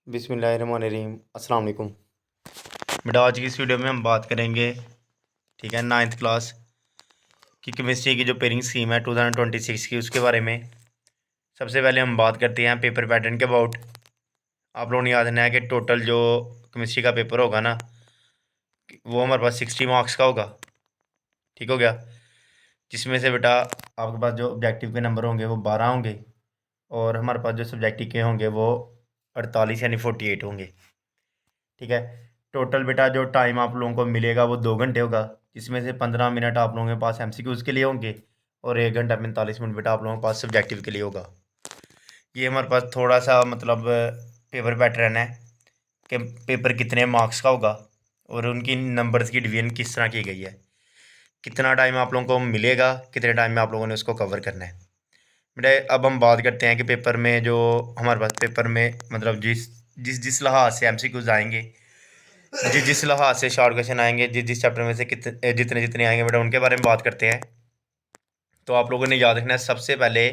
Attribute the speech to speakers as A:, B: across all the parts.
A: बिस्मिल्लाहिर्रहमानिर्रहीम अस्सलाम वालेकुम। बेटा आज की इस वीडियो में हम बात करेंगे, ठीक है, नाइन्थ क्लास की केमिस्ट्री की जो पेयरिंग स्कीम है 2026 की, उसके बारे में। सबसे पहले हम बात करते हैं पेपर पैटर्न के अबाउट। आप लोगों ने याद रखना है कि टोटल जो केमिस्ट्री का पेपर होगा ना, वो हमारे पास 60 मार्क्स का होगा। ठीक हो गया। जिसमें से बेटा आपके पास जो ऑब्जेक्टिव के नंबर होंगे वो 12 होंगे, और हमारे पास जो सब्जेक्टिव के होंगे वो 48 यानी 48 होंगे। ठीक है। टोटल बेटा जो टाइम आप लोगों को मिलेगा वो 2 घंटे होगा, जिसमें से 15 मिनट आप लोगों के पास एमसीक्यूज़ के लिए होंगे, और 1 घंटा 45 मिनट बेटा आप लोगों के पास सब्जेक्टिव के लिए होगा। ये हमारे पास थोड़ा सा मतलब पेपर पैटर्न है कि पेपर कितने मार्क्स का होगा और उनकी नंबर्स की डिवीजन किस तरह की गई है, कितना टाइम आप लोगों को मिलेगा, कितने टाइम में आप लोगों ने उसको कवर करना है। बेटा अब हम बात करते हैं कि पेपर में जो हमारे पास पेपर में मतलब जिस जिस जिस लिहाज से एमसीक्यूज़ आएंगे, जिस जिस लिहाज से शॉर्ट क्वेश्चन आएंगे, जिस जिस चैप्टर में से कितने जितने जितने आएंगे बेटा उनके बारे में बात करते हैं। तो आप लोगों ने याद रखना है, सबसे पहले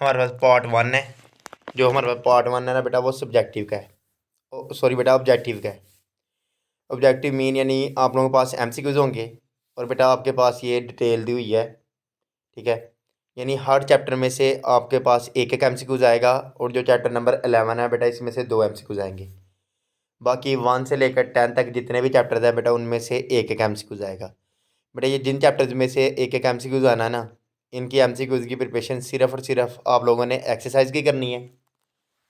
A: हमारे पास पार्ट 1 है। जो हमारे पास पार्ट 1 है ना बेटा, वो सब्जेक्टिव का है, सॉरी बेटा ऑब्जेक्टिव का है। ऑब्जेक्टिव मीन यानी आप लोगों के पास एमसीक्यूज होंगे, और बेटा आपके पास ये डिटेल दी हुई है। ठीक है। यानी हर चैप्टर में से आपके पास एक एक एमसीक्यूज आएगा, और जो चैप्टर नंबर 11 है बेटा इसमें से 2 एमसीक्यूज आएंगे। बाकी 1 से लेकर 10 तक जितने भी चैप्टर्स हैं बेटा उनमें से एक एक एमसीक्यूज आएगा। बेटा ये जिन चैप्टर्स में से एक एक एमसीक्यूज आना है ना, इनकी एमसीक्यूज की प्रिपरेशन सिर्फ और सिर्फ आप लोगों ने एक्सरसाइज की करनी है।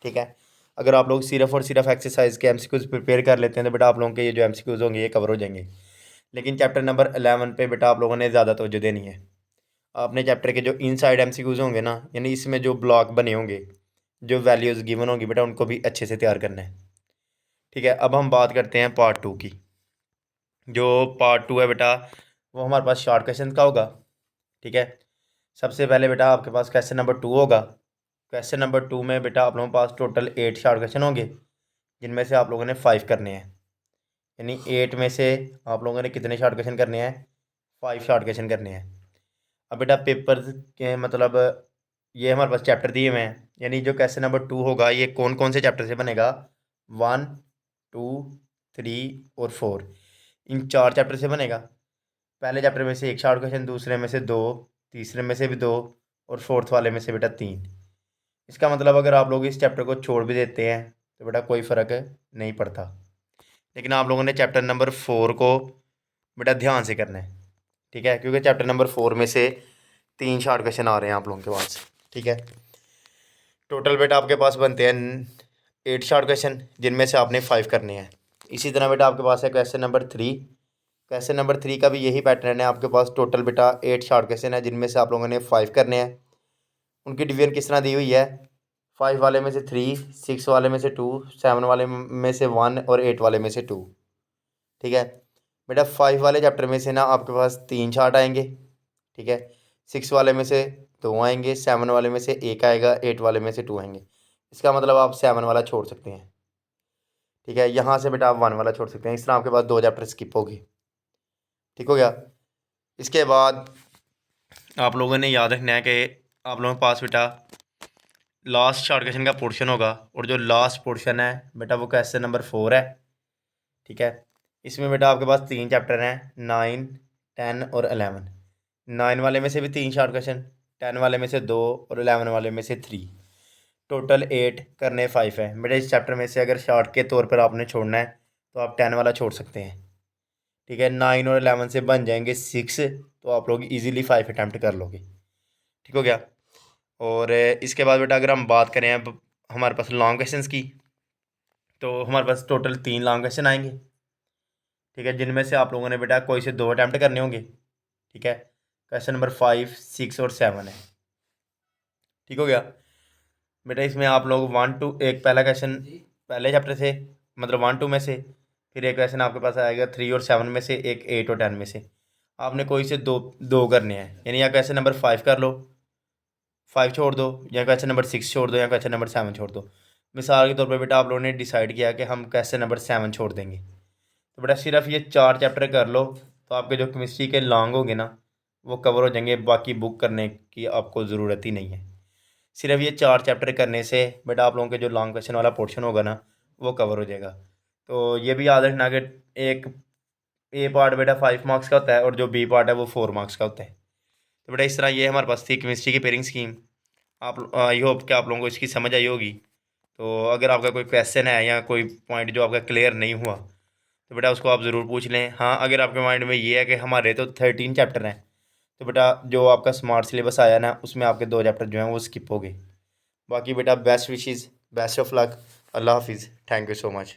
A: ठीक है। अगर आप लोग सिर्फ और सिर्फ एक्सरसाइज के एमसीक्यूज प्रिपेयर कर लेते हैं तो बेटा आप लोगों के ये जो एमसीक्यूज होंगे ये कवर हो जाएंगे। लेकिन चैप्टर नंबर 11 पे बेटा आप लोगों ने ज़्यादा तवज्जो देनी है। आपने चैप्टर के जो इनसाइड एमसीक्यूज होंगे ना, यानी इसमें जो ब्लॉक बने होंगे, जो वैल्यूज़ गिवन होंगी बेटा उनको भी अच्छे से तैयार करना है। ठीक है। अब हम बात करते हैं पार्ट 2 की। जो पार्ट 2 है बेटा वो हमारे पास शॉर्ट क्वेश्चन का होगा। ठीक है। सबसे पहले बेटा आपके पास क्वेश्चन नंबर 2 होगा। क्वेश्चन नंबर 2 में बेटा आप लोगों के पास टोटल 8 शॉर्ट क्वेश्चन होंगे, जिनमें से आप लोगों ने 5 करने हैं। यानी 8 में से आप लोगों ने कितने शॉर्ट क्वेश्चन करने हैं? 5 शॉर्ट क्वेश्चन करने हैं। अब बेटा पेपर के मतलब ये हमारे पास चैप्टर दिए हुए हैं, यानी जो क्वेश्चन नंबर 2 होगा ये कौन कौन से चैप्टर से बनेगा? 1, 2, 3 और 4, इन 4 चैप्टर से बनेगा। पहले चैप्टर में से एक शॉर्ट क्वेश्चन, दूसरे में से 2, तीसरे में से भी 2, और फोर्थ वाले में से बेटा 3। इसका मतलब अगर आप लोग इस चैप्टर को छोड़ भी देते हैं तो बेटा कोई फ़र्क नहीं पड़ता। लेकिन आप लोगों ने चैप्टर नंबर 4 को बेटा ध्यान से करना है। ठीक है। क्योंकि चैप्टर नंबर 4 में से 3 शॉर्ट क्वेश्चन आ रहे हैं आप लोगों के पास। ठीक है। टोटल बेटा आपके पास बनते हैं 8 शॉर्ट क्वेश्चन, जिनमें से आपने 5 करने हैं। इसी तरह बेटा आपके पास है क्वेश्चन नंबर 3। क्वेश्चन नंबर 3 का भी यही पैटर्न है। आपके पास टोटल बेटा 8 शॉर्ट क्वेश्चन है, जिनमें से आप लोगों ने 5 करने हैं। उनकी डिवीजन किस तरह दी हुई है? 5 वाले में से 3, 6 वाले में से 2, 7 वाले में से 1, और 8 वाले में से 2। ठीक है। बेटा 5 वाले चैप्टर में से ना आपके पास 3 शार्ट आएंगे। ठीक है। 6 वाले में से 2 आएंगे, 7 वाले में से 1 आएगा, 8 वाले में से 2 आएंगे। इसका मतलब आप 7 वाला छोड़ सकते हैं। ठीक है। यहाँ से बेटा आप 1 वाला छोड़ सकते हैं। इस तरह आपके पास 2 चैप्टर स्किप होगी। ठीक हो गया। इसके बाद आप लोगों ने याद रखना है कि आप लोगों के पास बेटा लास्ट शॉर्ट क्वेश्चन का पोर्शन होगा, और जो लास्ट पोर्शन है बेटा वो क्वेश्चन नंबर 4 है। ठीक है। इसमें बेटा आपके पास 3 चैप्टर हैं, 9, 10 और 11। 9 वाले में से भी 3 शॉर्ट क्वेश्चन, 10 वाले में से 2, और 11 वाले में से 3। टोटल 8 करने 5 है। बेटा इस चैप्टर में से अगर शॉर्ट के तौर पर आपने छोड़ना है तो आप 10 वाला छोड़ सकते हैं। ठीक है। 9 और 11 से बन जाएंगे 6, तो आप लोग इजीली 5 अटैम्प्ट कर लोगे। ठीक हो गया। और इसके बाद बेटा अगर हम बात करें अब हमारे पास लॉन्ग क्वेश्चंस की, तो हमारे पास टोटल 3 लॉन्ग क्वेश्चन आएंगे। ठीक है। जिनमें से आप लोगों ने बेटा कोई से 2 अटैम्प्ट करने होंगे। ठीक है। क्वेश्चन नंबर 5, 6 और 7 है। ठीक हो गया। बेटा इसमें आप लोग 1 टू एक पहला क्वेश्चन पहले चैप्टर से मतलब 1, 2 में से, फिर एक क्वेश्चन आपके पास आएगा 3 और 7 में से, एक 8 और 10 में से। आपने कोई से दो दो करने हैं, यानी या क्वेश्चन नंबर 5 कर लो, 5 छोड़ दो, या क्वेश्चन नंबर 6 छोड़ दो, या क्वेश्चन नंबर 7 छोड़ दो। मिसाल के तौर पर बेटा आप लोगों ने डिसाइड किया कि हम क्वेश्चन नंबर 7 छोड़ देंगे, तो बेटा सिर्फ ये 4 चैप्टर कर लो, तो आपके जो केमिस्ट्री के लॉन्ग होंगे ना वो कवर हो जाएंगे। बाकी बुक करने की आपको ज़रूरत ही नहीं है। सिर्फ ये 4 चैप्टर करने से बेटा आप लोगों के जो लॉन्ग क्वेश्चन वाला पोर्शन होगा ना वो कवर हो जाएगा। तो ये भी याद रखना कि एक ए पार्ट बेटा 5 मार्क्स का होता है और जो बी पार्ट है वो 4 मार्क्स का होता है। तो बेटा इस तरह ये हमारे पास थी केमिस्ट्री की पेयरिंग स्कीम। आप आई होप कि आप लोगों को इसकी समझ आई होगी। तो अगर आपका कोई क्वेश्चन है या कोई पॉइंट जो आपका क्लियर नहीं हुआ तो बेटा उसको आप ज़रूर पूछ लें। हाँ, अगर आपके माइंड में ये है कि हमारे तो 13 चैप्टर हैं, तो बेटा जो आपका स्मार्ट सिलेबस आया ना उसमें आपके 2 चैप्टर जो हैं वो स्किप हो गए। बाकी बेटा best wishes, best of luck, अल्लाह हाफिज़, थैंक यू सो मच।